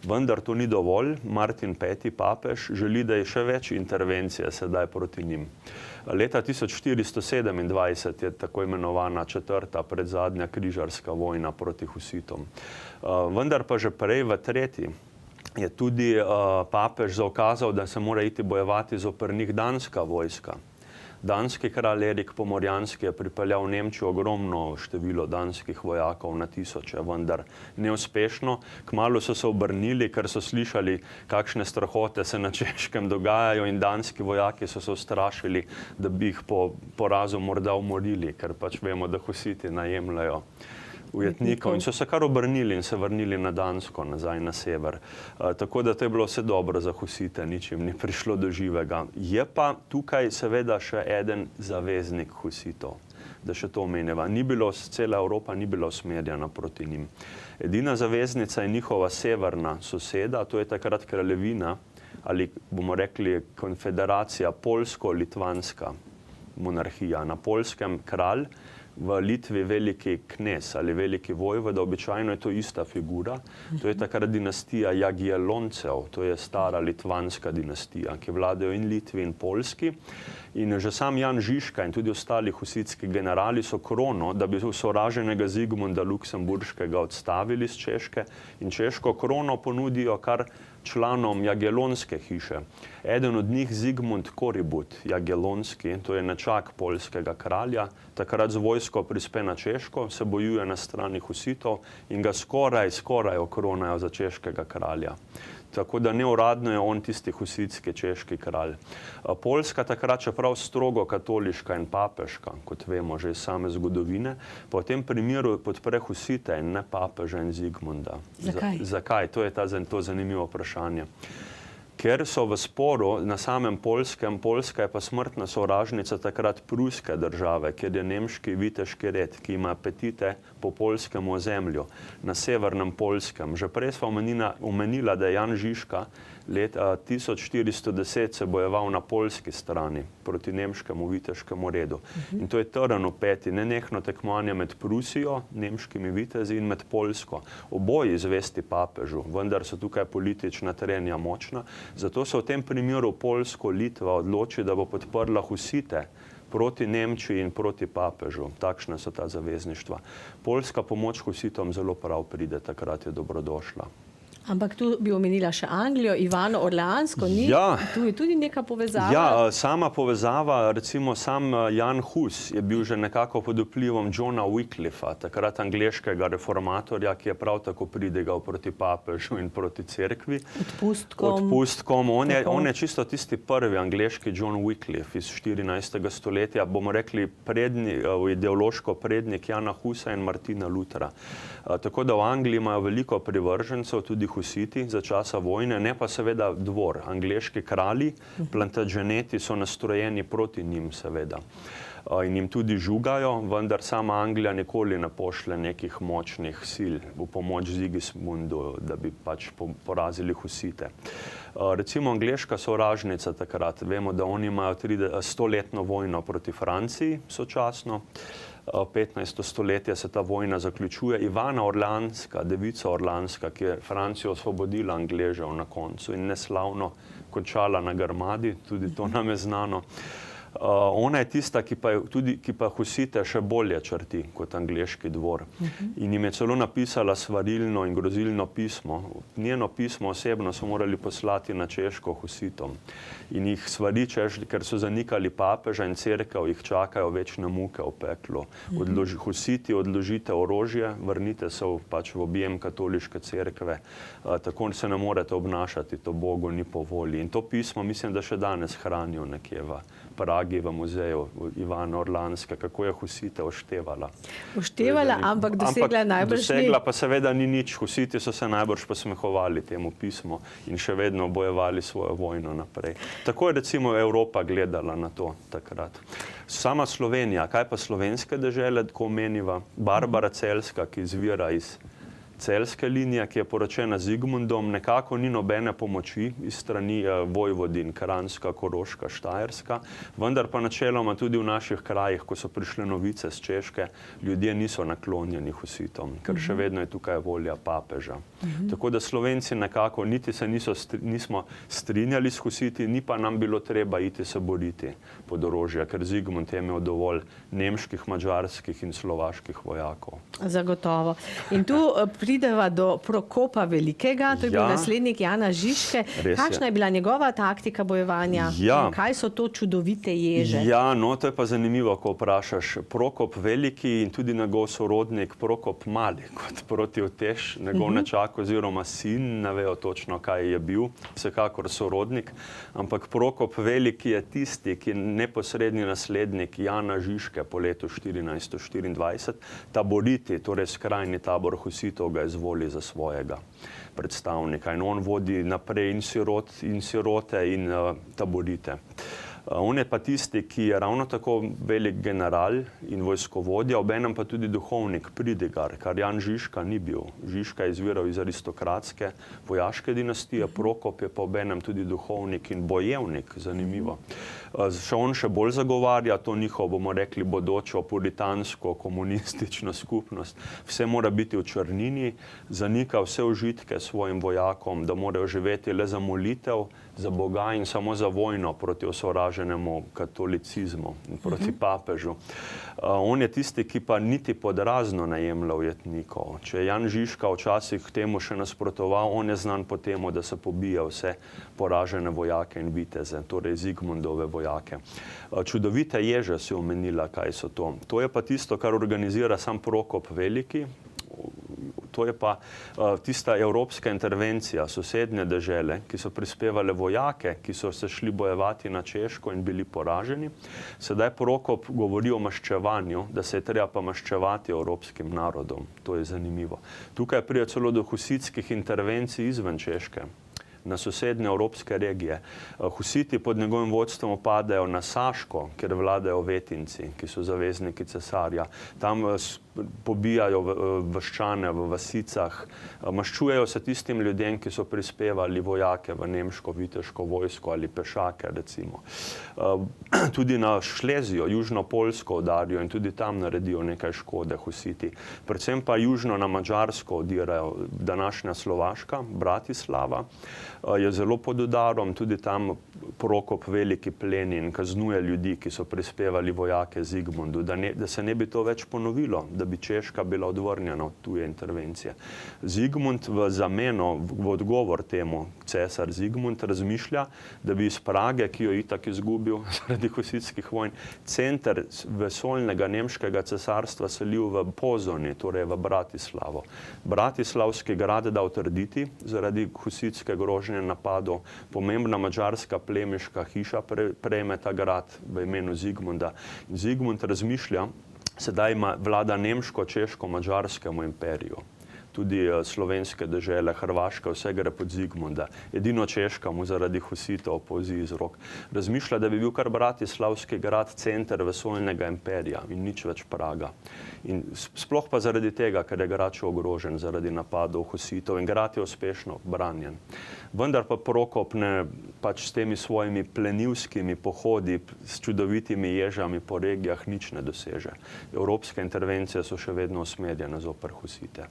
Vendar to ni dovolj. Martin V. papež želi, da je še več intervencije sedaj proti njim. Leta 1427 je tako imenovana četrta predzadnja križarska vojna proti husitom. Vendar pa že prej v tretji je tudi papež zaukazal, da se mora iti bojevati zoper njih danska vojska. Danski kralj Erik Pomorjanski je pripeljal v Nemčijo ogromno število danskih vojakov na tisoče, vendar neuspešno. Kmalu so se obrnili, ker so slišali, kakšne strahote se na Češkem dogajajo, in danski vojaki so se ustrašili, da bi jih po porazu morda umorili, ker pač vemo, da Husiti najemljajo ujetnikov, in so se kar obrnili in se vrnili na Dansko, nazaj na sever. Tako da to je bilo vse dobro za Husite, nič jim ni prišlo do živega. Je pa tukaj seveda še eden zaveznik Husitov, da še to omenjava. Cela Evropa ni bila usmerjena proti njim. Edina zaveznica je njihova severna soseda, to je takrat kraljevina, ali bomo rekli konfederacija polsko-litvanska monarhija. Na Poljskem kralj, v Litvi veliki knez ali veliki vojvoda, običajno je to ista figura. To je takrat dinastija Jagielloncev, to je stara litvanska dinastija, ki vladajo in Litvi in Poljski. In že sam Jan Žižka in tudi ostali husitski generali so krono, da bi sovraženega Zigmunda Luksemburškega odstavili z Češke, in češko krono ponudijo kar članom Jagellonske hiše. Eden od njih, Zigmund Korybut Jagellonski, to je nečak poljskega kralja, takrat z vojsko prispe na Češko, se bojuje na strani Husitov in ga skoraj okronajo za češkega kralja. Tako da neuradno je on tisti husitski češki kralj. Poljska takrat, čeprav strogo katoliška in papeška, kot vemo že iz same zgodovine, pa v tem primeru podpre Husite in ne papeža in Zigmunda. Zakaj? Zakaj? To je to zanimivo vprašanje. Ker so v sporu na samem Poljskem, Poljska je pa smrtna sovražnica takrat pruske države, kjer je nemški viteški red, ki ima apetite po poljskem ozemlju, na severnem Poljskem. Že prej sva omenila, da je Jan Žižka leta 1410 se bojeval na poljski strani proti nemškemu viteškemu redu. In to je trn v peti, nenehno tekmovanje med Prusijo, nemškimi vitezi, in med Poljsko. Oboji zvesti papežu, vendar so tukaj politična trenja močna. Zato se v tem primeru Poljsko-Litva odloči, da bo podprla Husite proti Nemčiji in proti papežu. Takšna so ta zavezništva. Poljska pomoč Husitom zelo prav pride, takrat je dobrodošla. Ampak tu bi omenila še Anglijo, Ivano Orleansko, ni? Ja. Tu je tudi neka povezava? Ja, sama povezava, recimo sam Jan Hus je bil že nekako pod vplivom Johna Wycliffa, takrat angleškega reformatorja, ki je prav tako pridigal proti papežu in proti cerkvi. Odpustkom. On je čisto tisti prvi angleški John Wycliffe iz 14. stoletja, bomo rekli ideološko prednik Jana Husa in Martina Luthera. Tako da v Angliji imajo veliko privržencev, tudi Husiti za časa vojne, ne pa seveda dvor. Angleški kralji, plantageneti so nastrojeni proti njim seveda. In jim tudi žugajo, vendar sama Anglija nikoli ne pošlje nekih močnih sil v pomoč Sigismundu, da bi pač porazili Husite. Recimo angleška sovražnica takrat, vemo, da oni imajo 100-letno vojno proti Franciji sočasno. 15. stoletje se ta vojna zaključuje. Ivana Orleanska, devica Orleanska, ki je Francijo osvobodila Angležev na koncu in neslavno končala na Grmadi, tudi to nam je znano. Ona je tista, ki pa Husite še bolje črti kot angleški dvor. In jim je celo napisala svarilno in grozilno pismo. Njeno pismo osebno so morali poslati na Češko Husitom. In jih svari, ker so zanikali papeža in cerkev, jih čakajo večne muke v peklu. Husiti, odložite orožje, vrnite se v objem katoliške cerkve. Tako se ne morete obnašati, to Bogu ni po volji. In to pismo mislim, da še danes hranijo nekje v Pragi, v muzeju Ivana Orleanska, kako je Husite oštevala. Ampak dosegla najbrž ni. Dosegla pa seveda ni nič. Husiti so se najbrž posmehovali temu pismu in še vedno bojevali svojo vojno naprej. Tako je recimo Evropa gledala na to takrat. Sama Slovenija, kaj pa slovenske dežele, ko omeniva? Barbara Celjska, ki izvira iz celjske linije, ki je poročena z Zigmundom, nekako ni nobene pomoči iz strani vojvodin Kranjska, Koroška, Štajerska, vendar pa načeloma tudi v naših krajih, ko so prišle novice z Češke, ljudje niso naklonjeni Husitom, ker še vedno je tukaj volja papeža. Tako da Slovenci nekako niti se nismo strinjali s Husiti, ni pa nam bilo treba iti se boriti pod orožje, ker Zigmund je imel dovolj nemških, madžarskih in slovaških vojakov. Zagotovo. In tu prideva do Prokopa Velikega, to je bil naslednik Jana Žižke. Kakšna je bila njegova taktika bojevanja? In kaj so to čudovite ježe? Ja, no, to je pa zanimivo, ko vprašaš. Prokop Veliki in tudi njegov sorodnik Prokop Mali, kot protivtež, njegov nečak oziroma sin, ne vejo točno, kaj je bil, vsekakor sorodnik, ampak Prokop Veliki je tisti, ki je neposredni naslednik Jana Žižke po letu 1424. Taboriti, torej skrajni tabor husitov, ga izvoli za svojega predstavnika. In on vodi naprej in sirote in taborite. On je pa tisti, ki je ravno tako velik general in vojskovodja, obenem pa tudi duhovnik, pridigar, kar Jan Žižka ni bil. Žižka je izviral iz aristokratske vojaške dinastije, Prokop je pa obenem tudi duhovnik in bojevnik, zanimivo. Še on še bolj zagovarja to njihov, bomo rekli, bodočo puritansko komunistično skupnost. Vse mora biti v črnini, zanika vse užitke svojim vojakom, da morajo živeti le za molitev, za Boga in samo za vojno proti osovraženemu katolicizmu in proti papežu. On je tisti, ki pa niti pod razno ne jemlje ujetnikov. Če je Jan Žižka včasih temu še nasprotoval, on je znan po temu, da se pobija vse poražene vojake in viteze, torej Zigmundove vojake. Čudovite ježe si omenila, kaj so to. To je pa tisto, kar organizira sam Prokop Veliki. To je pa tista evropska intervencija, sosednje dežele, ki so prispevale vojake, ki so se šli bojevati na Češko in bili poraženi. Sedaj Prokop govori o maščevanju, da se je treba pa maščevati evropskim narodom. To je zanimivo. Tukaj pride celo do husitskih intervencij izven Češke, na sosednje evropske regije. Husiti pod njegovim vodstvom padajo na Saško, kjer vladajo Vetinci, ki so zavezniki cesarja. Tam pobijajo vaščane v vasicah, maščujejo se tistim ljudem, ki so prispevali vojake v nemško viteško vojsko ali pešake, recimo. Tudi na Šlezijo, južno Poljsko udarijo in tudi tam naredijo nekaj škode husiti. Predvsem pa južno na Madžarsko odirajo, današnja Slovaška, Bratislava, je zelo pod udarom, tudi tam Prokop Veliki pleni in kaznuje ljudi, ki so prispevali vojake Zigmundu, da se ne bi to več ponovilo, da bi Češka bila odvrnjena od tuje intervencije. Zigmund v zameno, v odgovor temu, cesar Zigmund razmišlja, da bi iz Prage, ki jo itak izgubil zaradi husitskih vojn, center vesoljnega nemškega cesarstva selil v Pozoni, torej v Bratislavo. Bratislavski grad da utrditi zaradi husitske grožnje napadov. Pomembna madžarska plemiška hiša prejme ta grad v imenu Zigmunda. Zigmund razmišlja, sedaj ima vlada nemško-češko-madžarskemu imperiju. Tudi slovenske dežele, Hrvaška, vse gre pod Zigmunda. Edino Češka mu zaradi husitov polzi iz rok. Razmišlja, da bi bil kar Bratislavski grad center vesoljnega imperija in nič več Praga. In sploh pa zaradi tega, ker je grad še ogrožen zaradi napadov husitov in grad je uspešno branjen. Vendar pa Prokop pač s temi svojimi plenilskimi pohodi, s čudovitimi ježami po regijah nič ne doseže. Evropske intervencije so še vedno usmerjene zoper husite.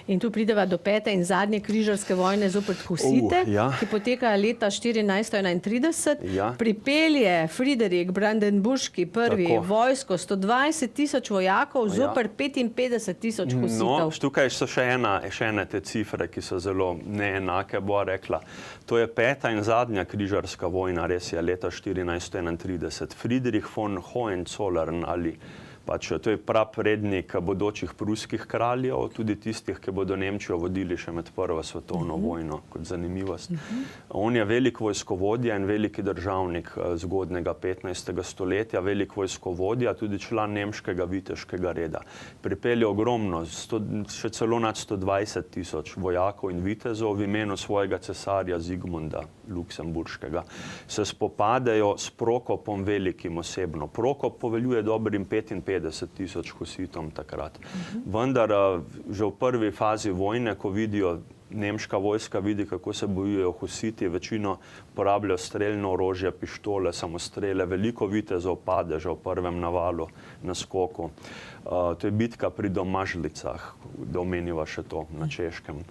In tu prideva do pete in zadnje križarske vojne zopet husite, ki poteka leta 1431. Pripelje Friderik Brandenburški prvi vojsko, 120,000 vojakov zoper 55,000 husitov. No, tukaj so še ene te cifre, ki so zelo neenake, bo rekla. To je peta in zadnja križarska vojna, res je, leta 1431. Friedrich von Hohenzollern ali to je praprednik bodočih pruskih kraljev, tudi tistih, ki bodo Nemčijo vodili še med Prvo svetovno vojno, kot zanimivost. On je velik vojskovodja in veliki državnik zgodnega 15. stoletja, velik vojskovodja, tudi član nemškega viteškega reda. Pripelje ogromno, še celo nad 120,000 vojakov in vitezov v imenu svojega cesarja Zigmunda Luksemburškega. Se spopadejo s Prokopom Velikim osebno. Prokop poveljuje dobrim 55,000 husitom takrat. Vendar že v prvi fazi vojne, ko vidijo, nemška vojska vidi, kako se bojujejo husiti, večino porabljajo streljno orožje, pištole, samostrele, veliko vitezov pade že v prvem navalu na skoku. To je bitka pri Domažlicah, da omeniva še to na Češkem.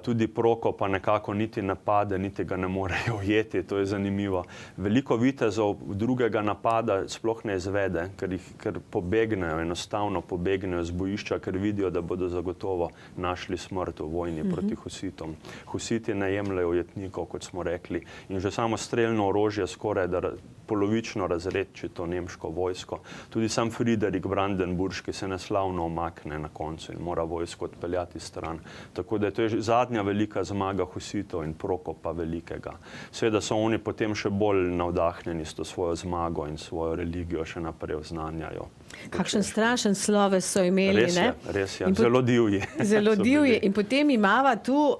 Tudi Prokopa nekako niti napade, niti ga ne morejo ujeti, to je zanimivo. Veliko vitezov drugega napada sploh ne izvede, ker pobegnejo, enostavno pobegnejo z bojišča, ker vidijo, da bodo zagotovo našli smrt v vojni proti Husitom. Husiti ne jemljajo ujetnikov, kot smo rekli, in že samo strelno orožje skoraj da polovično razredči to nemško vojsko. Tudi sam Friderik Brandenburški se neslavno omakne na koncu in mora vojsko odpeljati stran. Tako da je to zadnja velika zmaga Husitov in Prokopa Velikega. Seveda so oni potem še bolj navdahnjeni s to svojo zmago in svojo religijo še naprej oznanjajo. Kakšen strašen sloves so imeli, ne? Res je, zelo divji. Zelo divji. In potem imava tu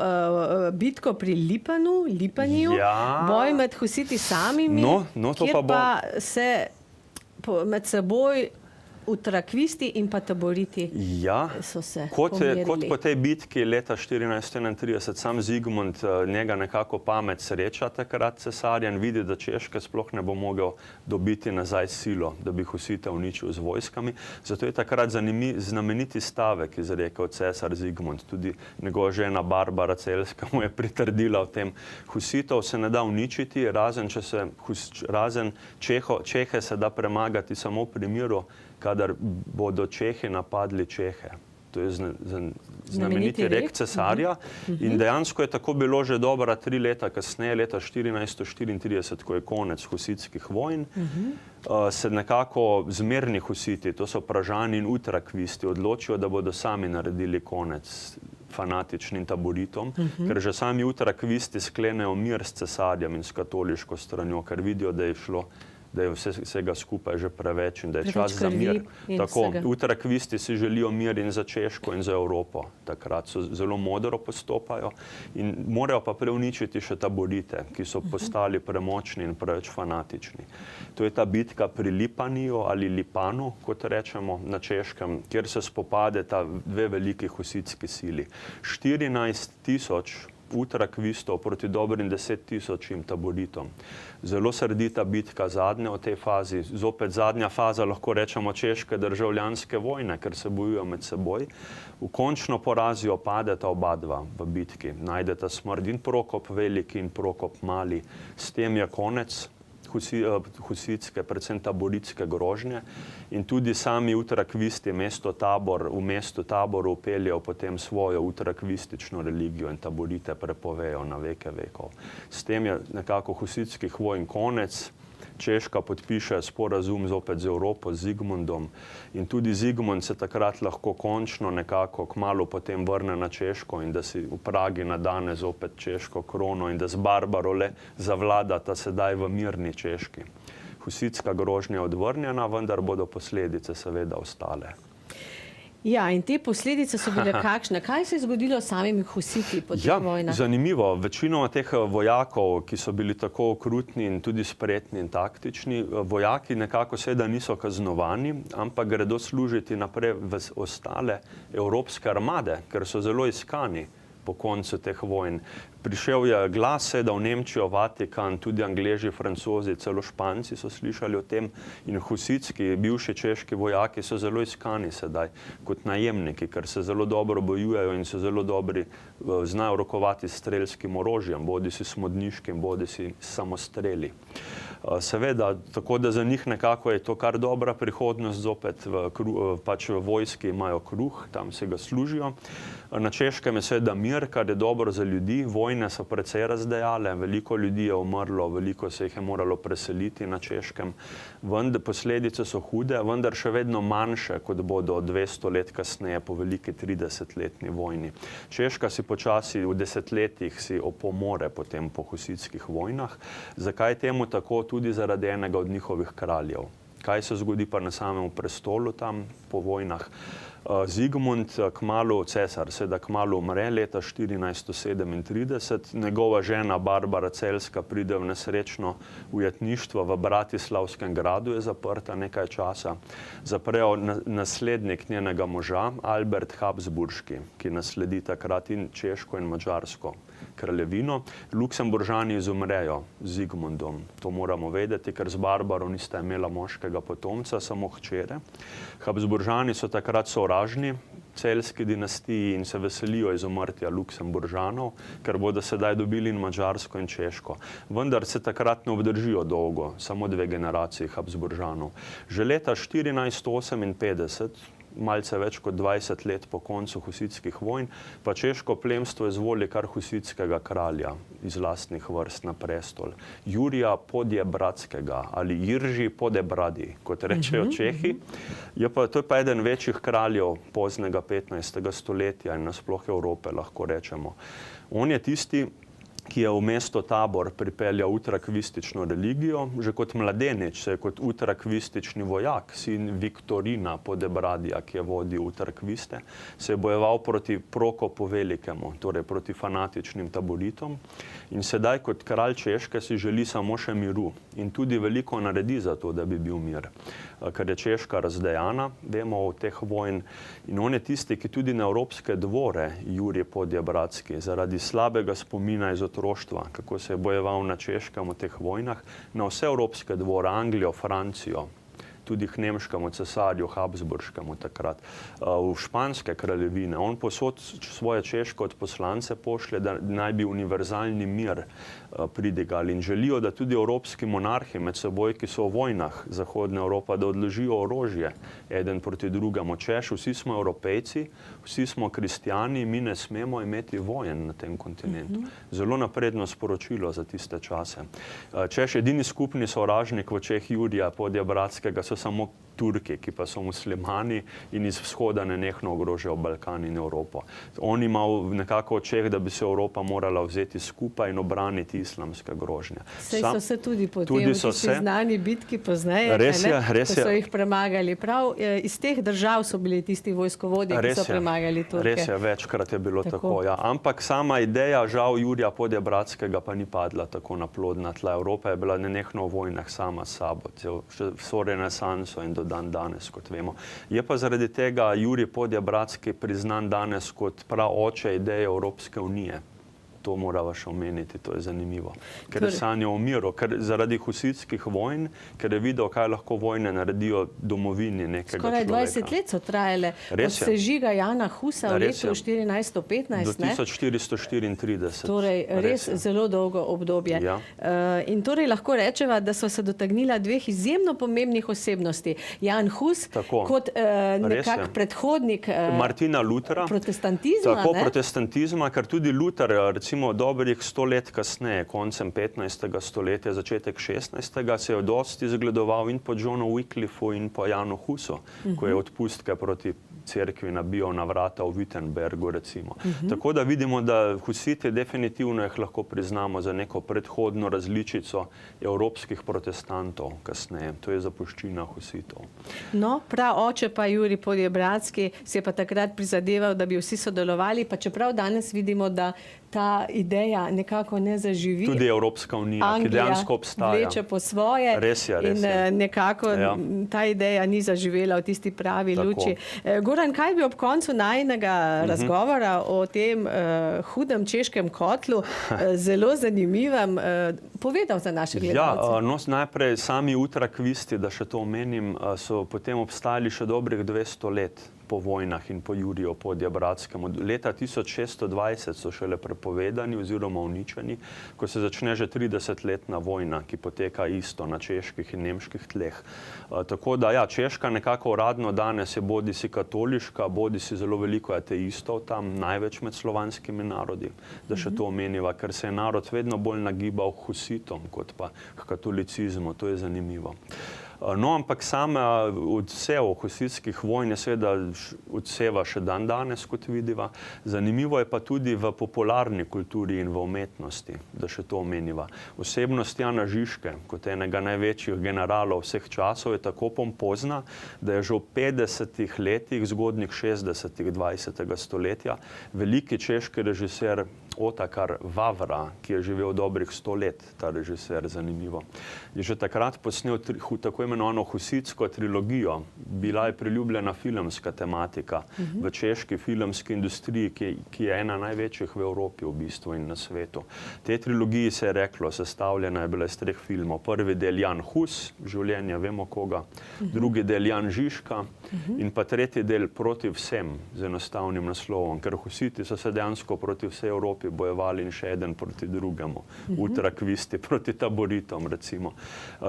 bitko pri Lipaniju, boj med Husiti samimi, kjer pa se med seboj utrakvisti in pa taboriti so se pomerili. Kot po tej bitki leta 1431 sam Zigmund, njega nekako pamet sreča takrat cesarja in vidi, da Češke sploh ne bo mogel dobiti nazaj silo, da bi Husite uničil z vojskami. Zato je takrat znameniti stavek izrekel cesar Zigmund. Tudi njegova žena Barbara Celska mu je pritrdila v tem. Husitov se ne da uničiti, razen Čehe se da premagati samo v primeru, kadar bodo Čehi napadli Čehe. To je znameniti rek cesarja. In dejansko je tako bilo že dobra 3 leta kasneje, leta 1434, ko je konec husitskih vojn, se nekako zmerni Husiti, to so Pražani in Utrakvisti, odločijo, da bodo sami naredili konec fanatičnim taboritom, ker že sami Utrakvisti sklenejo mir s cesarjem in s katoliško stranjo, ker vidijo, da je vsega skupaj že preveč in da je čas za mir. Tako, Utrakvisti si želijo mir in za Češko in za Evropo. Takrat so zelo modro postopajo in morajo pa preuničiti še taborite, ki so postali premočni in preveč fanatični. To je ta bitka pri Lipaniju ali Lipanu, kot rečemo na Češkem, kjer se spopadeta dve veliki husitski sili. 14,000 Utrakvistov proti dobrim 10,000 taboritom. Zelo srdita bitka, zadnja v tej fazi. Zopet zadnja faza, lahko rečemo, češke državljanske vojne, ker se bojujo med seboj. V končno porazijo padeta oba dva v bitki. Najdeta smrt in Prokop Veliki in Prokop Mali. S tem je konec husitske, predvsem taboritske grožnje in tudi sami Utrakvisti v mestu Taboru upeljajo potem svojo utrakvistično religijo in taborite prepovejo na veke vekov. S tem je nekako husitskih vojn konec. Češka podpiše sporazum zopet z Evropo, z Zigmundom in tudi Zigmund se takrat lahko končno nekako kmalu potem vrne na Češko in da si v Pragi nadane zopet češko krono in da z Barbaro le zavladata sedaj v mirni Češki. Husitska grožnja je odvrnjena, vendar bodo posledice seveda ostale. Ja, in te posledice so bile kakšne? Kaj se je zgodilo s samimi Husiti po teh vojnah? Zanimivo. Večinoma teh vojakov, ki so bili tako okrutni in tudi spretni in taktični, vojaki nekako seveda niso kaznovani, ampak gredo služiti naprej v ostale evropske armade, ker so zelo iskani po koncu teh vojn. Prišel je glas, da v Nemčijo, Vatikan, tudi Angleži, Francozi, celo Španci so slišali o tem in husitski, bivši češki vojaki so zelo iskani sedaj kot najemniki, ker se zelo dobro bojujejo in so zelo dobri, znajo rokovati s strelskim orožjem, bodisi smodniškim, bodisi samostreli. Seveda, tako da za njih nekako je to kar dobra prihodnost, zopet pač v vojski imajo kruh, tam se ga služijo. Na Češkem je seveda mir, kar je dobro za ljudi, vojne so precej razdejale, veliko ljudi je umrlo, veliko se jih je moralo preseliti na Češkem, vendar posledice so hude, vendar še vedno manjše, kot bodo 200 let kasneje po veliki 30-letni vojni. Češka si počasi v desetletjih si opomore potem po husitskih vojnah. Zakaj temu tako? Tudi zaradi enega od njihovih kraljev. Kaj se zgodi pa na samem prestolu tam po vojnah? Zigmund, kmalu cesar, seveda kmalu umre leta 1437, njegova žena Barbara Celjska pride v nesrečno ujetništvo v Bratislavskem gradu, je zaprta nekaj časa. Zaprejo naslednik njenega moža, Albert Habsburški, ki nasledi takrat in Češko in Madžarsko kraljevino. Luksemburžani izumrejo z Zigmundom. To moramo vedeti, ker z Barbaro nista imela moškega potomca, samo hčere. Habsburžani so takrat sovražni celjski dinastiji in se veselijo izumrtja Luksemburžanov, ker bodo sedaj dobili in Madžarsko in Češko. Vendar se takrat ne obdržijo dolgo, samo 2 generaciji Habsburžanov. Že leta 1458, malce več kot 20 let po koncu husitskih vojn, pa češko plemstvo izvoli kar husitskega kralja iz lastnih vrst na prestol. Jurija Podjebradskega ali Jirži Podebradi, kot rečejo Čehi. To je pa eden večjih kraljev poznega 15. stoletja in nasploh Evrope, lahko rečemo. On je tisti, ki je v mesto Tabor pripeljal utrakvistično religijo. Že kot mladenič se je kot utrakvistični vojak, sin Viktorina Podebradija, ki je vodil utrakviste, se je bojeval proti Prokopu Velikemu, torej proti fanatičnim taboritom. In sedaj kot kralj Češke si želi samo še miru in tudi veliko naredi za to, da bi bil mir. Ker je Češka razdejana, vemo o teh vojn, in on je tisti, ki tudi na evropske dvore, Jurij Podjebradski, zaradi slabega spomina iz otroštva, kako se je bojeval na Češkem v teh vojnah, na vse evropske dvore, Anglijo, Francijo, tudi k nemškemu cesarju Habsburškemu takrat, v španske kraljevine. On posod svoje češke odposlance pošlje, da naj bi univerzalni mir pridigali in želijo, da tudi evropski monarhi med seboj, ki so v vojnah Zahodne Evropa, da odložijo orožje eden proti drugemu. Češ, vsi smo Evropejci, vsi smo kristjani, mi ne smemo imeti vojen na tem kontinentu. Zelo napredno sporočilo za tiste čase. Češ, edini skupni sovražnik v očeh Jurija Podjebradskega so samo Turki, ki pa so muslimani in iz vzhoda nenehno ogrožajo Balkan in Evropo. On ima nekako očeh, da bi se Evropa morala vzeti skupaj in obraniti islamske grožnje. Saj so se tudi potem v tisti znani bitki pozneje, ko so jih premagali. Prav iz teh držav so bili tisti vojskovodje, ki so premagali Turke. Res je, večkrat je bilo tako, ja. Ampak sama ideja, žal, Jurija Podjebradskega pa ni padla tako na plodna tla. Evropa je bila nenehno v vojnah sama s sabo, vso renesanso in do dan danes, kot vemo. Je pa zaradi tega Jurij Podjebradski priznan danes kot praoče ideje Evropske unije. To morava še omeniti, to je zanimivo. Ker je sanjal o miru, ker zaradi husitskih vojn, ker je videl, kaj lahko vojne naredijo domovini nekega človeka. Skoraj 20 let so trajale od sežiga Jana Husa v letu 1415, do 1434. Torej, res zelo dolgo obdobje. In torej lahko rečeva, da so se dotaknila 2 izjemno pomembnih osebnosti. Jan Hus kot nekak predhodnik Martina Luthera, protestantizma. Tako, protestantizma, ker tudi Luther, recimo dobrih 100 let kasneje, koncem 15. stoletja, začetek 16. se je dosti zgledoval in po Johnu Wycliffeu in po Janu Husu, ko je odpustke proti cerkvi nabijal na vrata v Wittenbergu, recimo. Tako da vidimo, da husiti definitivno jih lahko priznamo za neko predhodno različico evropskih protestantov kasneje. To je zapuščina husitov. No, praoče pa Jurij Podjebradski si je pa takrat prizadeval, da bi vsi sodelovali, pa čeprav danes vidimo, da ta ideja nekako ne zaživi. Tudi Evropska unija, ki dejansko obstaja. Anglija vleče po svoje. Res je. In nekako ta ideja ni zaživela v tisti pravi luči. Goran, kaj bi ob koncu najinega razgovora o tem hudem češkem kotlu, zelo zanimivem, povedal za naše gledalce? Najprej sami utrakvisti, da še to omenim, so potem obstajali še dobrih 200 let po vojnah in po Juriju Podjebradskemu. Leta 1620 so šele prepovedani oziroma uničeni, ko se začne že 30-letna vojna, ki poteka isto na čeških in nemških tleh. Tako da, ja, Češka nekako uradno danes je bodisi katoliška, bodisi zelo veliko ateistov tam, največ med slovanskimi narodi, da še to omeniva, ker se je narod vedno bolj nagibal k husitom, kot pa k katolicizmu. To je zanimivo. No, ampak sama odsev husitskih vojn je seveda odseva še dan danes, kot vidiva. Zanimivo je pa tudi v popularni kulturi in v umetnosti, da še to omeniva. Osebnost Jana Žižke, kot enega največjih generalov vseh časov, je tako pompozna, da je že v 50. letih, zgodnjih 60. 20. stoletja, veliki češki režiser Otakar Vavra, ki je živel dobrih 100 let, ta režiser, zanimivo, je že takrat posnel tako imenovano husitsko trilogijo. Bila je priljubljena filmska tematika v češki filmski industriji, ki je ena največjih v Evropi v bistvu in na svetu. Te trilogiji se je reklo, sestavljena je bila iz 3 filmov. Prvi del Jan Hus, življenje vemo koga, drugi del Jan Žižka in pa tretji del Proti vsem, z enostavnim naslovom, ker husiti so se dejansko proti vsej Evropi bojevali in še eden proti drugemu, ultrakvisti proti taboritom, recimo.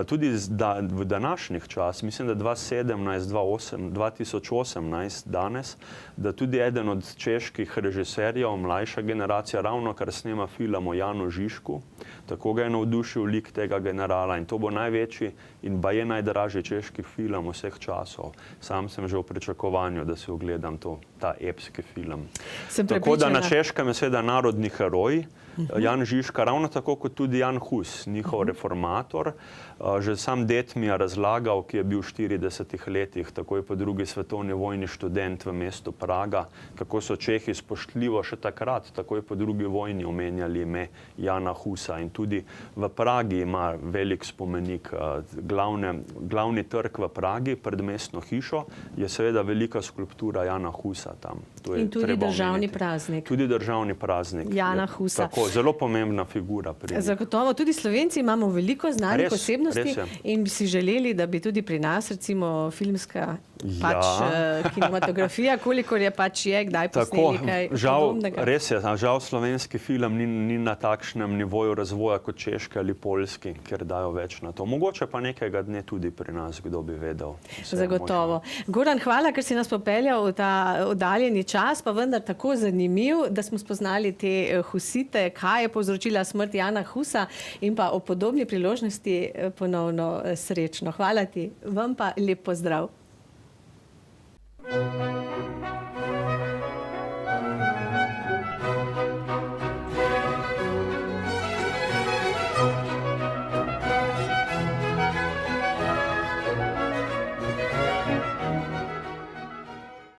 Tudi v današnjih čas, mislim, da 2018, danes, da tudi eden od čeških režiserjev, mlajša generacija, ravno kar snema film o Janu Žižku, tako ga je navdušil lik tega generala in to bo največji in baje najdražji češki film vseh časov. Sam sem že v pričakovanju, da si ogledam ta epski film. Tako da na Češkem je seveda narodni heroj, Jan Žižka, ravno tako kot tudi Jan Hus, njihov reformator. Že sam det mi je razlagal, ki je bil v 40 letih, takoj po drugi svetovni vojni študent v mestu Praga, kako so Čehi spoštljivo še takrat, takoj po drugi vojni, omenjali ime Jana Husa. In tudi v Pragi ima velik spomenik. Glavni trg v Pragi pred mestno hišo je seveda velika skulptura Jana Husa tam. In tudi državni praznik. Tudi državni praznik. Jana Husa. Tako, zelo pomembna figura. Zagotovo. Tudi Slovenci imamo veliko znanih osebnosti in bi si želeli, da bi tudi pri nas, recimo, filmska kinematografija, kolikor je pač je, kdaj posneli kaj podobnega. Res je, žal slovenski film ni na takšnem nivoju razvoja kot češki ali poljski, ker dajo več na to. Mogoče pa nekega dne tudi pri nas, kdo bi vedel. Zagotovo. Goran, hvala, ker si nas popeljal v ta oddaljeni čas, pa vendar tako zanimiv, da smo spoznali te husite, kaj je povzročila smrt Jana Husa in pa o podobni priložnosti ponovno srečno. Hvala ti. Vam pa lep pozdrav.